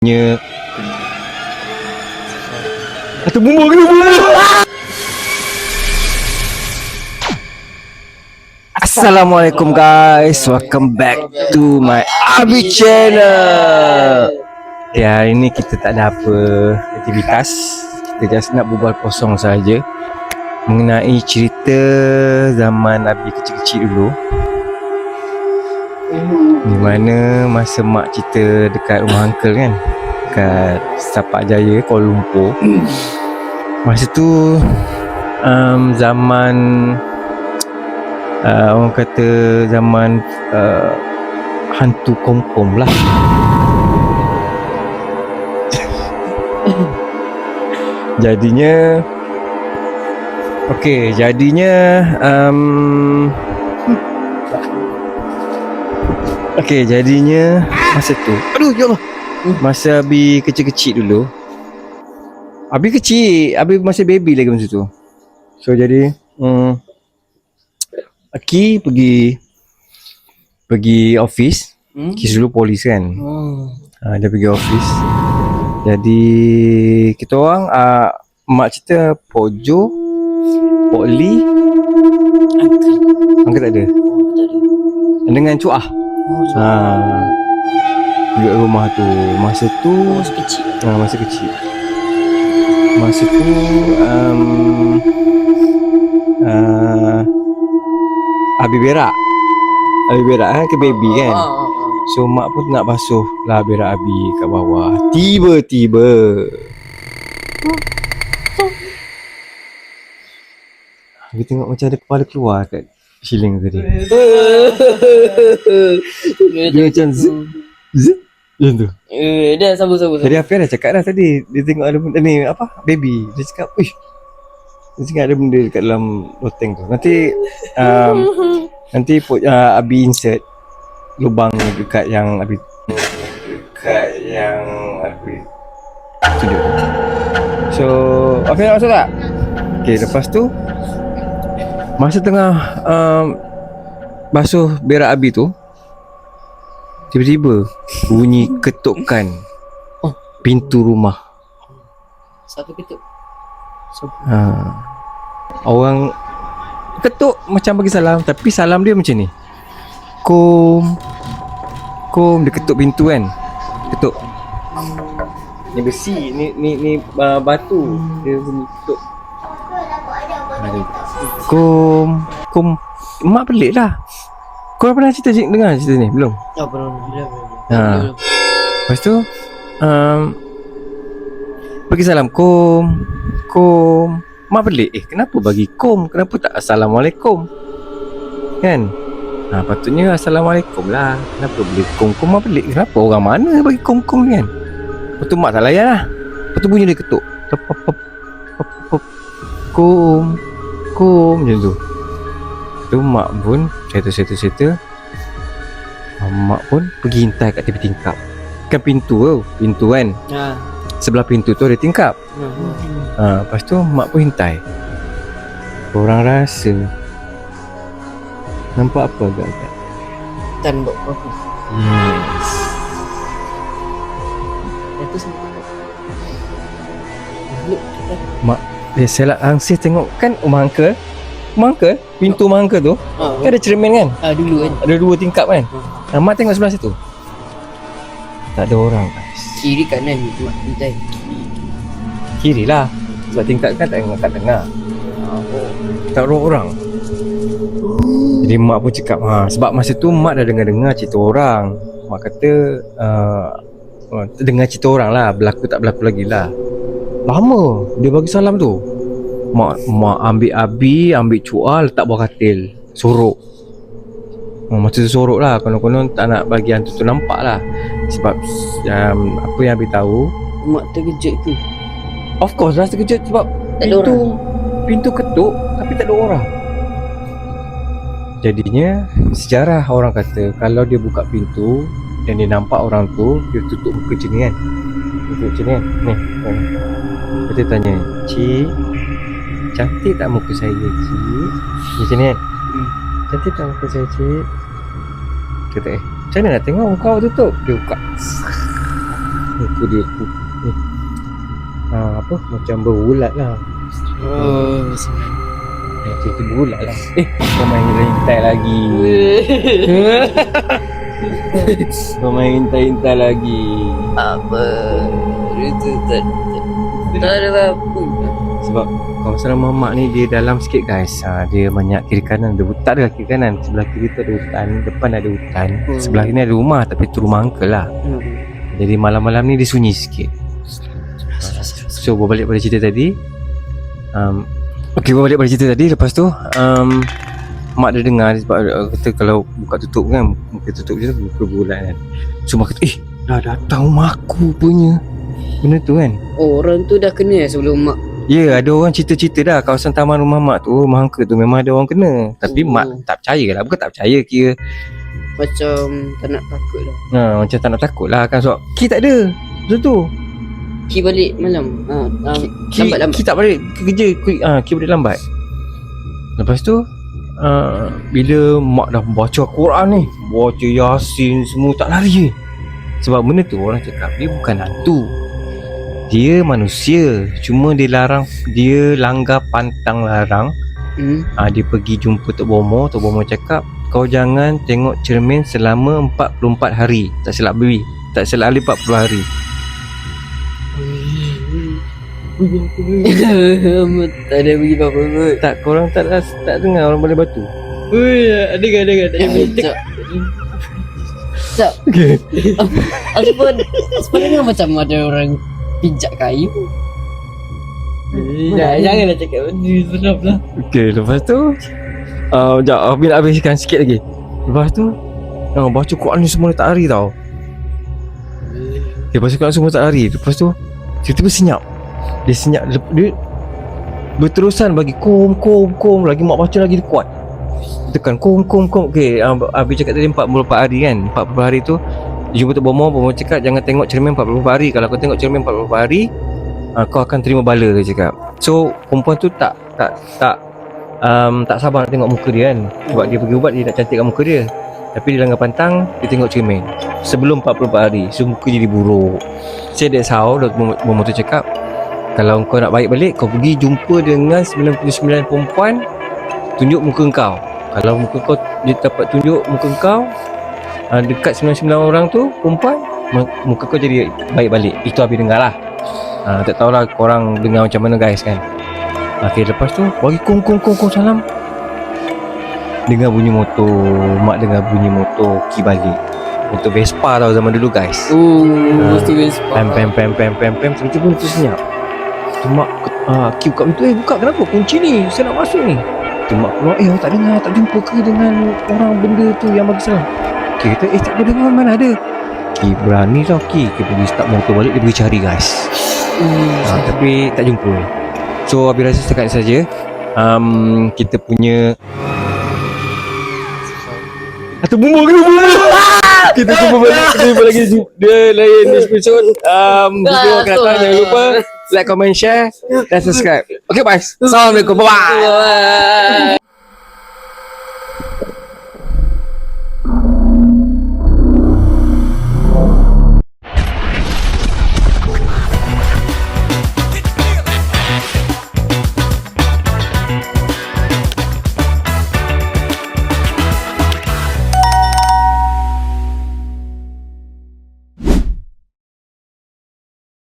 Nya atau bumbu kena bumbu. Assalamualaikum guys, welcome back to my Abi channel. Ya, hari ni kita tak ada apa aktivitas. Kita just nak berbual kosong saja mengenai cerita zaman Abi kecil-kecil dulu. Di mana masa mak cerita dekat rumah uncle kan, dekat Sepak Jaya, Kuala Lumpur. Masa tu zaman orang kata zaman hantu kom-kom lah. Jadinya jadinya masa tu, aduh ya Allah, masa Abi kecil-kecil dulu, Abi masih baby lagi masa tu. So jadi Aki pergi office. Aki dulu polis kan. Dia pergi office. Jadi kita orang mak cerita Pok Jo, Pok Lee, Angkat tak ada. Dengan Cuah. Duduk rumah tu. Masa tu Masa kecil. Masa kecil. Masa tu Abi berak ke baby kan. So mak pun nak basuh lah berak Abi kat bawah. Tiba-tiba Abi tengok macam ada kepala keluar kat siling tadi. Dia macam zip macam tu. Dah sabar. Jadi Afiq dah cakap dah tadi. Dia tengok ada benda ni, apa, baby. Dia cakap, uish, dia cakap ada benda dekat dalam loteng tu. Nanti Abi insert lubang dekat yang Abi tunjuk. So Afiq nak masuk tak? Okay, lepas tu masa tengah basuh berak Abi tu, tiba-tiba bunyi ketukan pintu rumah. Siapa ketuk? Orang ketuk macam bagi salam, tapi salam dia macam ni. Kom, dia ketuk pintu kan. Ketuk. Ni besi, ni batu. Dia bunyi ketuk. Kom. Mak pelik lah. Kau pernah dengar cerita ni? Belum? Belum. Lepas tu bagi salam, kom. Mak pelik, kenapa bagi kom? Kenapa tak Assalamualaikum? Kan? Patutnya Assalamualaikum lah. Kenapa beli kom? Mak pelik, kenapa orang mana bagi kom ni kan? Lepas tu mak tak layan lah. Lepas tu bunyi dia ketuk. Kom macam tu. Tu mak pun settle. Mak pun pergi hintai kat tepi tingkap. Kan pintu kan. Sebelah pintu tu ada tingkap. Lepas tu mak pun hintai. Orang rasa nampak apa agak-agak? Tembok apa? Yes. Itu semua. Mak dia selak angsih tengok kan rumah uncle. Pintu rumah uncle tu kan ada cermin kan? Dulu kan. Ada 2 tingkap kan? Mak tengok sebelah situ. Tak ada orang guys. Kiri kanan mak pintai. Kiri lah. Sebab tingkap kan tak kat tengah. Tak ada orang. Jadi mak pun cakap sebab masa tu mak dah dengar cerita orang. Mak kata dengar cerita orang lah, berlaku tak berlaku lagi lah. Lama dia bagi salam tu. Mak ambil Abi, ambil Cuah, letak bawah katil, sorok. Masa tu sorok lah. Konon-konon tak nak bagi hantu tu nampak lah. Sebab apa yang Abi tahu, Mak terkejut tu. of course lah terkejut sebab Tak ada orang. Pintu ketuk tapi tak ada orang. Jadinya sejarah orang kata kalau dia buka pintu dan dia nampak orang tu, dia tutup muka macam ni kan. Tutup macam ni kan. Ni. Dia tanya, "Cik, cantik tak muka saya, Cik?" Macam ni kan. "Cantik tak muka saya, Cik?" Kata macam mana nak tengok muka awak tutup? Dia buka. Muka dia ni. Apa macam berulat lah. Oh, Cerita berulat lah. Kau main rentai lagi. Kau main rentai lagi. apa? Itu tak ada apa. Sebab kawasan mamak ni dia dalam sikit guys. Dia banyak kiri kanan, ada tak ada kiri kanan. Sebelah kiri tu ada hutan, depan ada hutan. Sebelah ni ada rumah tapi tu rumah uncle lah. Jadi malam-malam ni dia sunyi sikit. So berbalik pada cerita tadi. Berbalik pada cerita tadi. Lepas tu mak dia dengar sebab kata kalau buka tutup kan, muka tutup je muka bulat kan. So mak kata dah datang rumah aku punya. Benda tu kan. Oh, orang tu dah kena sebelum mak. Ya, ada orang cerita-cerita dah kawasan taman rumah mak tu, rumah uncle tu memang ada orang kena. Tapi mak tak percaya lah. Bukan tak percaya, kira Macam tak nak takut lah. macam tak nak takut lah kan. Sebab Ki tak ada masa tu. Ki balik malam. Lambat-lambat. Ki tak balik ke kerja. Ki balik lambat. Lepas tu bila mak dah baca Quran ni, baca Yasin semua, tak lari. Sebab benda tu orang cakap dia bukan hantu, dia manusia. Cuma dia langgar pantang larang. Dia pergi jumpa Tok Bomo. Tok Bomo cakap kau jangan tengok cermin selama 44 hari. Tak silap baby, tak silap Ali 40 hari. Tak ada pergi apa-apa kot. Tak, korang tak dengar orang boleh batu. Ada. Tak. Okay. Sebenarnya macam ada orang pijak kayu. Janganlah cakap benda seram lah. Okay, lepas tu sekejap, Abi nak habiskan sikit lagi. Lepas tu baca Quran ni semua dia tak lari tau. Dia baca Quran semua tak lari. Lepas tu tiba-tiba senyap. Dia senyap. Dia berterusan bagi kom. Lagi mak baca lagi dia kuat. Tekan kom. Okay, Abi cakap tadi 44 hari kan. 40 hari tu dia jumpa Tok Bomo. Bomo cakap jangan tengok cermin 44 hari. Kalau kau tengok cermin 44 hari, kau akan terima bala, dia cakap. So perempuan tu tak sabar nak tengok muka dia kan. Sebab dia pergi ubat, dia nak cantikkan muka dia. Tapi dia langgar pantang, dia tengok cermin sebelum 44 hari. So muka jadi buruk. So that's how Bomo tu cakap, kalau kau nak baik balik, kau pergi jumpa dengan 99 perempuan, tunjuk muka kau. Kalau muka kau dia dapat tunjuk muka kau dekat 99 orang tu perempuan, muka kau jadi baik balik. Itu Abi dengar lah. Tak tahulah korang dengar macam mana guys kan. Okay, lepas tu bagi kong salam, dengar bunyi motor. Mak dengar bunyi motor Ki balik. Motor Vespa tau zaman dulu guys. Motor Vespa. Pem tiba-tiba tu senyap. Tu mak Ki buka pintu. Buka, kenapa? Kunci ni, saya nak masuk ni. Tu mak keluar, awak tak dengar, tak jumpa ke dengan orang benda tu yang bagi salam? Ki kata, tak ada dengar, mana ada. Ki berani tau Ki pergi start motor balik, dia pergi cari guys. Tapi tak jumpa. So Abi rasa setakat saja kita punya atau bumbu. Kita jumpa lagi dia lain episode. Video akan datang. Jangan lupa like, comment, share dan subscribe. Okay, bye. Assalamualaikum. Bye.